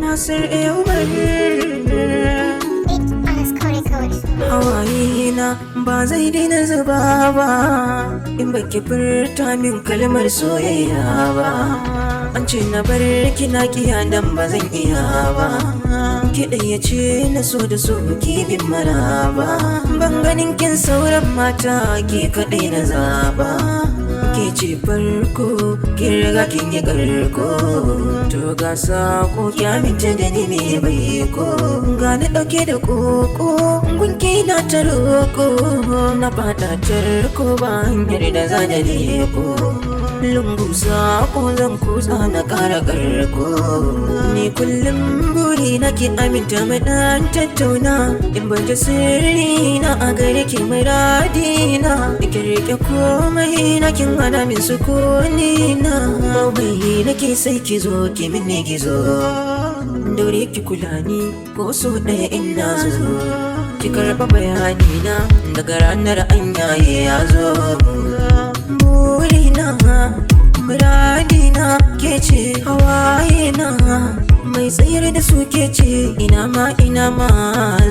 Nasir Umar. Hawaye na ba zai daina zuba ba in baki furta min kalmar soyayya ba. An ce na bar kina kiya dan ba zan iya ba. Kiɗan ya ce na so da so ki bin maraba. Ban ganin kin sauran mata ke kaɗai na zaba. Ke ce farko kin riga kin yi karko. To ga sako ki aminta da ni me bai ko. Ga na ɗauke da koko gunki na ta roko. Na fata tarko ba hanyar da za da leko. Lungu sako zan kusa na kara karko. Ni kullum buri nake aminta mai dan tattauna. In ban ji sirri na a gare ki mai radina. Ki rike komai na kin hana min sukuni na. Bai nake sai ki zo ki min ne ki zo. Daure ki kula ni ko so ɗaya ina zo. Ki karɓa bayani na daga ranar an yaye ya zo. Burina muradina ke ce hawaye na mai tsayar da su ke ce. Ina ma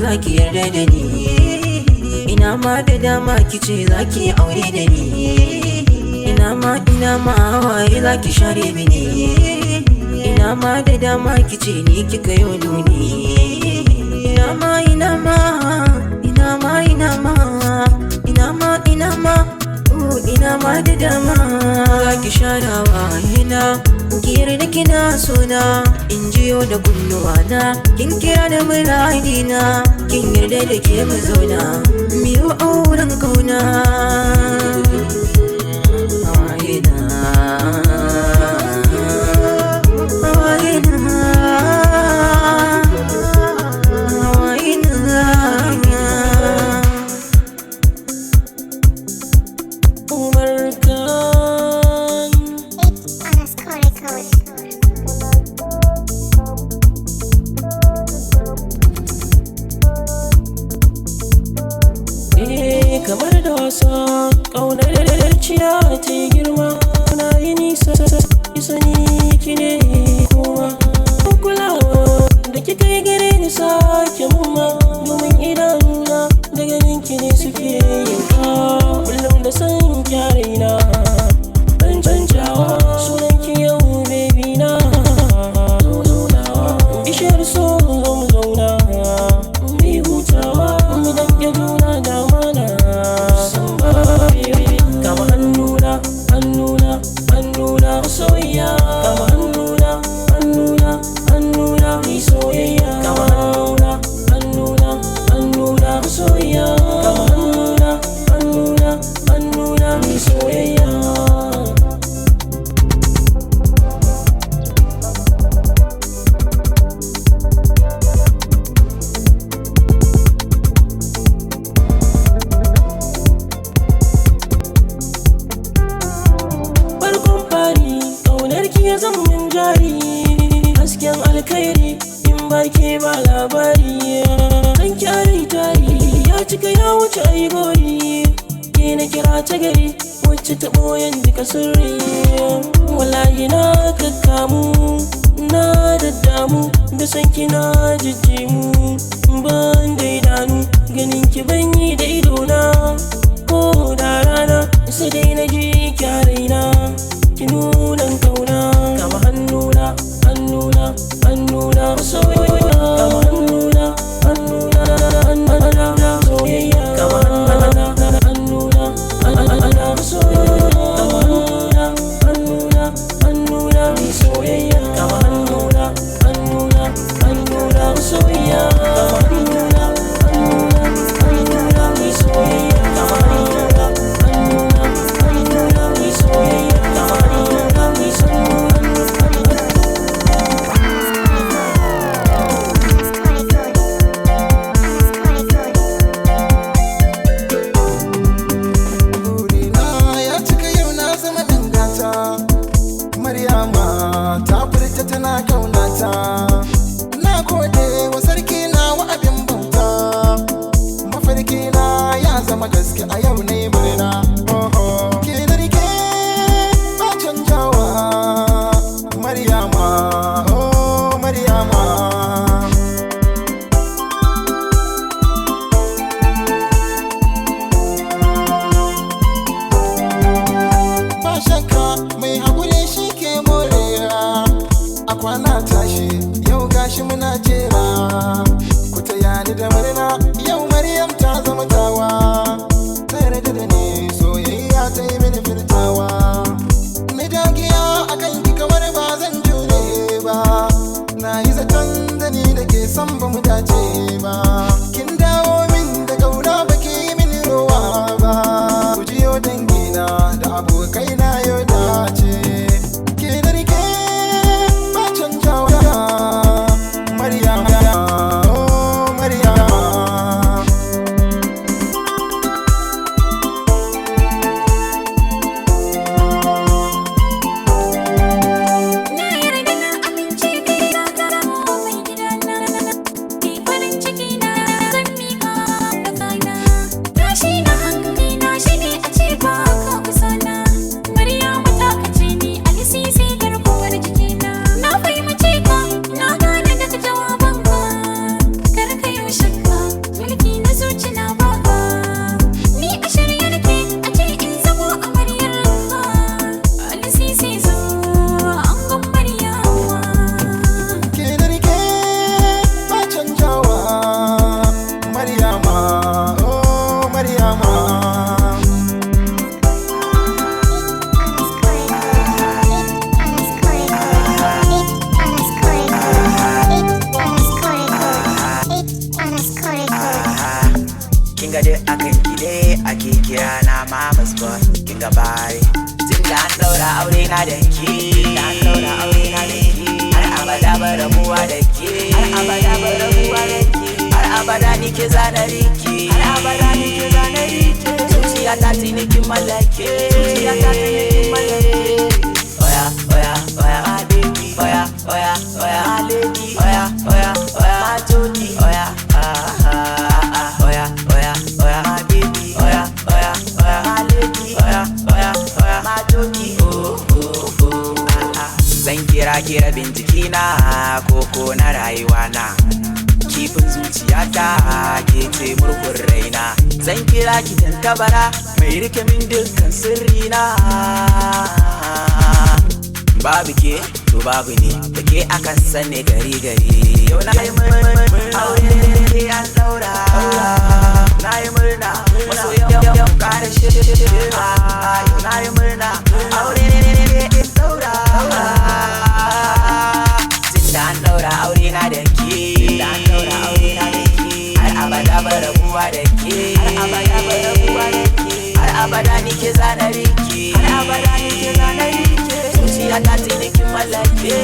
za ki yarda da ni. Ina ma da dama ki ce za ki aure da ni. Ina ma hawaye za ki share mini. Ina ma da dama ki ce ni kika yau nuni. Ina ma da dama za ki sharawa hina. Ki yarda kina sona in jiyo da kunnuwana. Kin kira da muradina kin yarda da ke mu zauna miyo auren kauna. Kamar da wasa ƙaunar ciya ta yi girma. Na yi nisa sani ki ne kuma kulawa da kika yi gare ni sake mumma. Domin idanuna da ganin ki ne suke yin kullum da san kyarina. Ban canjawa sunan ki yau baby na. Bishiyar so zo mu zauna mu hutawa mu danke juna da mana. Kama soyayya. Kama hannuna ni soyayya. Kama hannuna soyayya. Kama hannuna ni soyayya. Zan min jari hasken alkhairi in ba ke ba labari. Dan kyari tari ya cika ya wuce ai gori. Ke na kira ta gari wacce ta boyen duka sirri. Wallahi na kakkamu na daddamu da san kina jijjimu. Ban da idanu ganin ki ban yi da idona. Ko da rana sai dai na ji kyaraina ki nunan kauna. Kama hannuna soyayya. Kama hannuna soyayya. Kama hannuna soyayya. Kama hannuna ni soyayya. Kama hannuna soyayya. Kama hannuna ni soyayya. Kama shakka mai haƙuri shi ke morewa. A kwana tashi yau gashi muna jera, ku taya ni da murna yau Maryam ta zama tawa. Ta yarda da ni soyayya ta yi mini firtawa. Ni dagiya akan ki kamar ba zan jure ba, na yi zaton da ni da ke san ba mu dace ba. Kin dawo min da kauna baki mini rowa ba, ku jiyo dangina da abokaina yau dace. Ke da rike ba canjawa Maryama, oh Maryama. Na yarda na amince kai za ka zamo mai gidana. Ni farin ciki na zan miƙa da kaina. Tashi na hankali na shige a ce ba ka kusa na. Maryama ta kace ni Alisisi garkuwar jikina. Na fahimce ka na gane daga jawabanka. Kar ka yi shakka mulki na zuci na baka. Ni a shirye nake a ce in zamo amaryarka. Alisisi zo angon Maryama. Ke da rike ba canjawa Maryama, oh Maryama. Kin ga duk akan kide ake kira na Mama's boy. Kin ga bari tun da an daura aure na da ke, har abada ba rabuwa da ke, har abada ni ke zana riki, zuciya ta tini kin mallake. Oya, oya, oya, my baby. Oya, oya, oya, my lady. Oya, oya, oya, my Jody. Oya, oya, oya, oya, my baby. Oya, oya, oya, my lady. Oya, oya, oya, my Jody. Oh, oh, oh, Zan kira kira binciki na koko na rayuwa na. Kifin zuciyata ke ce murhun raina. Zan kira ki tantabara mai rike min dukkan sirrina. Babu ke to babu ne, da ke akan sane gari gari. Yau na yi murna aure an daura, na yi murna masoyan yau kare shirya. Yau na yi murna aure an daura, tun da an daura aure na da ke, har abada ba rabuwa da ke, har abada ni ke zana riki, zuciya ta tini kin mallake.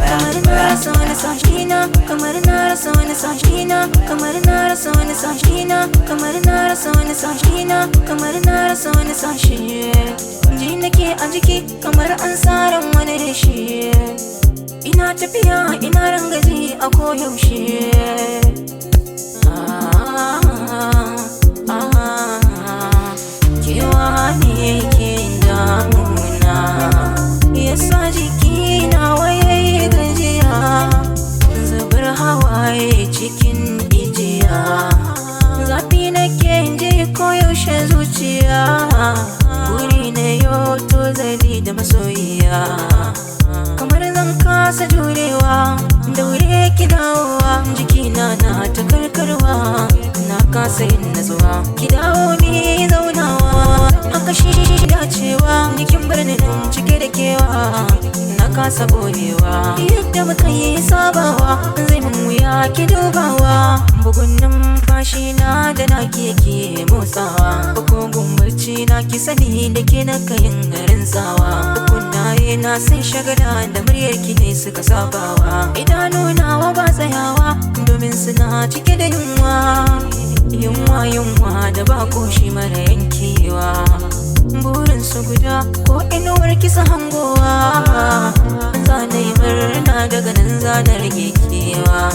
Kamar na rasa wani sashina, kamar na rasa wani sashina, kamar na rasa wani sashina, kamar na rasa wani sashi. Ji nake a jiki kamar an saran wani rashi. Ina tafiya ina rangaji a koyaushe. Kewa ne ke damuna, yasa jikina waye gajiya, zubar hawaye cikin ijiya. Zafi nake ji koyaushe zuciya, buri na yau tozali da masoyiya. Kamar zan kasa jurewa, daure ki dawowa, jikina na ta karkarwa, na kasa yin natsuwa. Ki dawo mi zaunawa, aka shi dacewa, nikin birni nan cike da kewa, na kasa borewa. Yadda muka yi sabawa, zai mun wuya ki dubawa, bugun numfashi na da na yake motsawa. Bugun barci na ki sani da ke na kayin garin tsawa. Kunnaye na sun shagala da muryar ki ne suka sabawa. Idanu nawa ba tsayawa domin suna cike da yunwa, yunwa da ba koshi mara yankewa. Burin su guda ko inuwar kisa hangowa, zana yi murna daga nan zana rage kewa.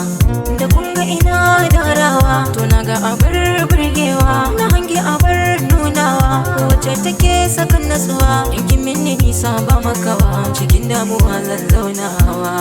Da kunga ina darawa to na ga abar burgewa, na hangi abar nunawa wacce take sakan natsuwa. In kin minni nisa ba makawa, cikin damuwa zan zaunawa.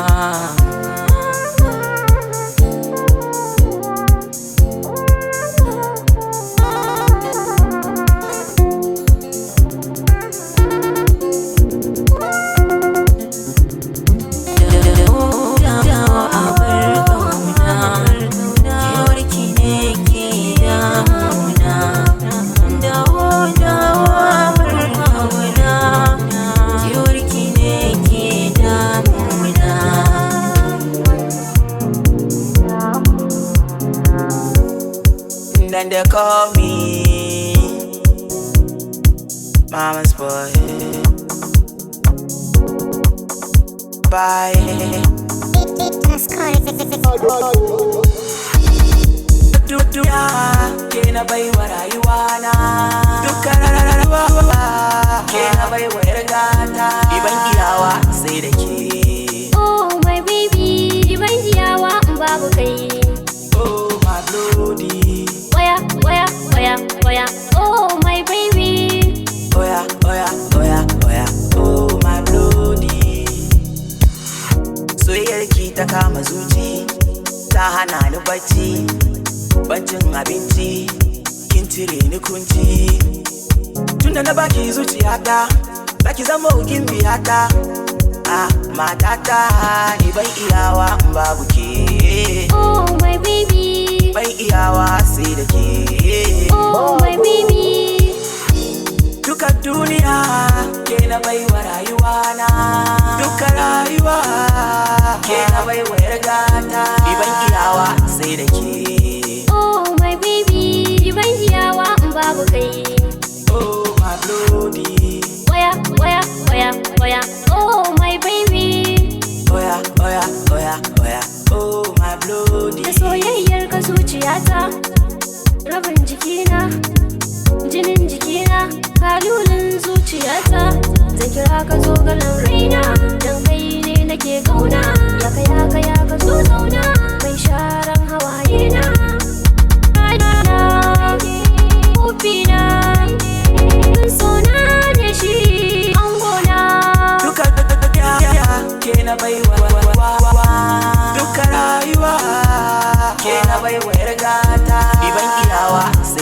they call me mama's boy. Bye. Ke na baiwa rayuwana dukkan rayuwa ke na baiwa yargata iban iyawa sai da ke. Oh my baby, ban iyawa in babu kai. Oh my bloody. Oya, oya, oya, oya. Oh my baby. Oya, oya, oya, oya. Oh my bloody. Soyayyar ki ta kama zuci, ta hana ni bacci. Bancin abinci, kin cire ni kunci. Tunda na baki zuciyata, zaki zama ukin biyata. Ah, matata, ni ban iyawa in babu ke. Oh my baby. Ban iyawa sai da ke. Oh my baby. Dukan duniya, ke na baiwa rayuwana. Dukan rayuwa, ke na baiwa yargata. Ban iyawa sai da ke. Ban iyawa in babu kai. Oh my bloody. Oya, oya, oya, oya. Oh my baby. Oya, oya, oya, oya. Oh my bloody. Da soyayyar ka zuciyata, rabin jikina, jinin jikina, kalulin zuciyata. Zan kira ka zo ganin raina, dan kai ne nake kauna. Ya ka zo zauna, mai sharan hawaye na. Ke na baiwa duka rayuwa ke na baiwa yargata iban iyawa sai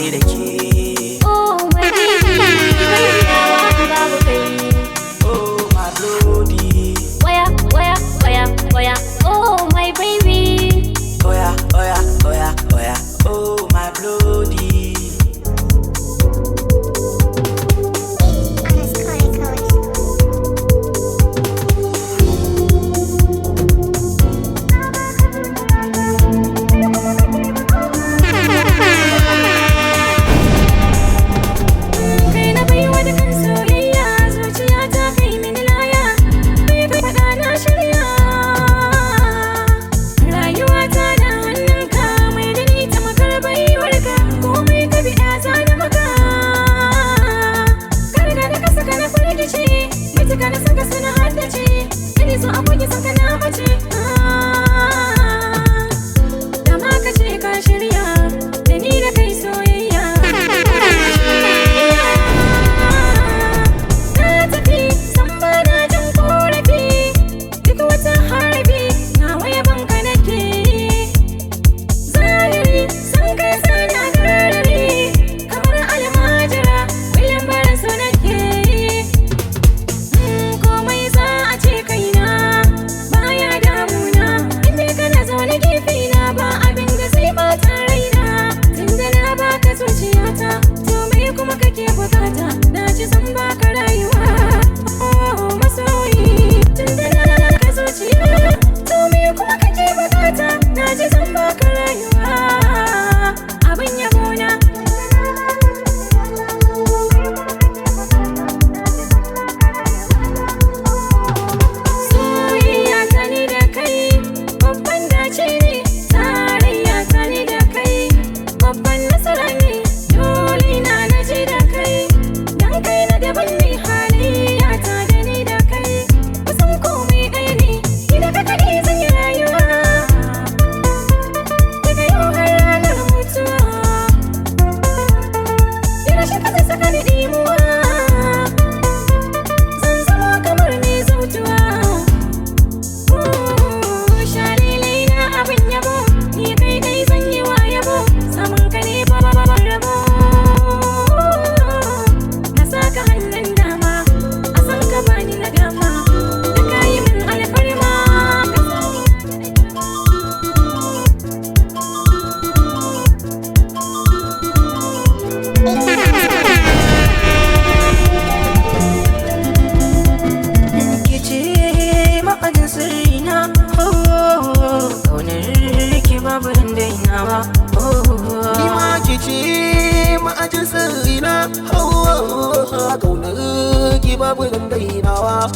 babu dangainawa.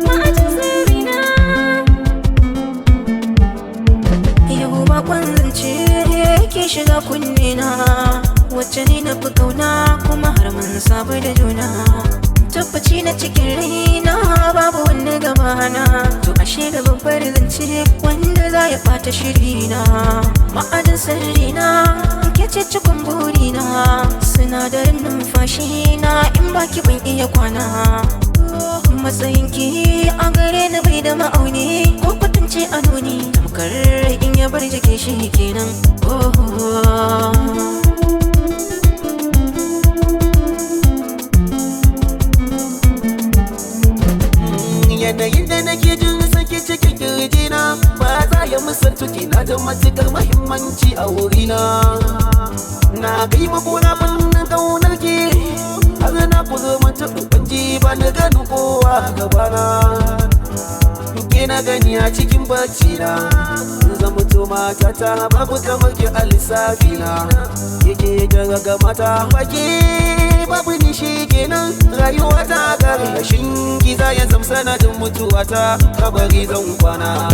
Ma'ajin sirrina. Yau bakon zance ke shiga kunne na, wacce ni na fi kauna kuma har mun sabu da juna. Tabbaci na cikin raina babu wani gabana, to ashe da babbar zance wanda za ya ɓata shirina. Ma'adin sirrina ke ce cikin burina, sinadarin numfashi na in baki ban iya kwana. Matsayinki a gare ni bai da ma'auni ko kwatance a nuni, tamkar in ya bar jiki shi kenan. Yanayin da nake jin sake cikin kirjina ba za ya misaltu, kina da matuƙar mahimmanci a wurina. Na kai makona fannin ƙaunar ki, har na kuzo mata ubanji ba na gano kowa gabana. Ke na gani a cikin bacci na, zama to matata babu kamar ki a lissafina. Yake daga mata baki babu ni shi kenan, rayuwa ta ƙarƙashin giza ya zama sanadin mutuwa ta, kabari zan kwana.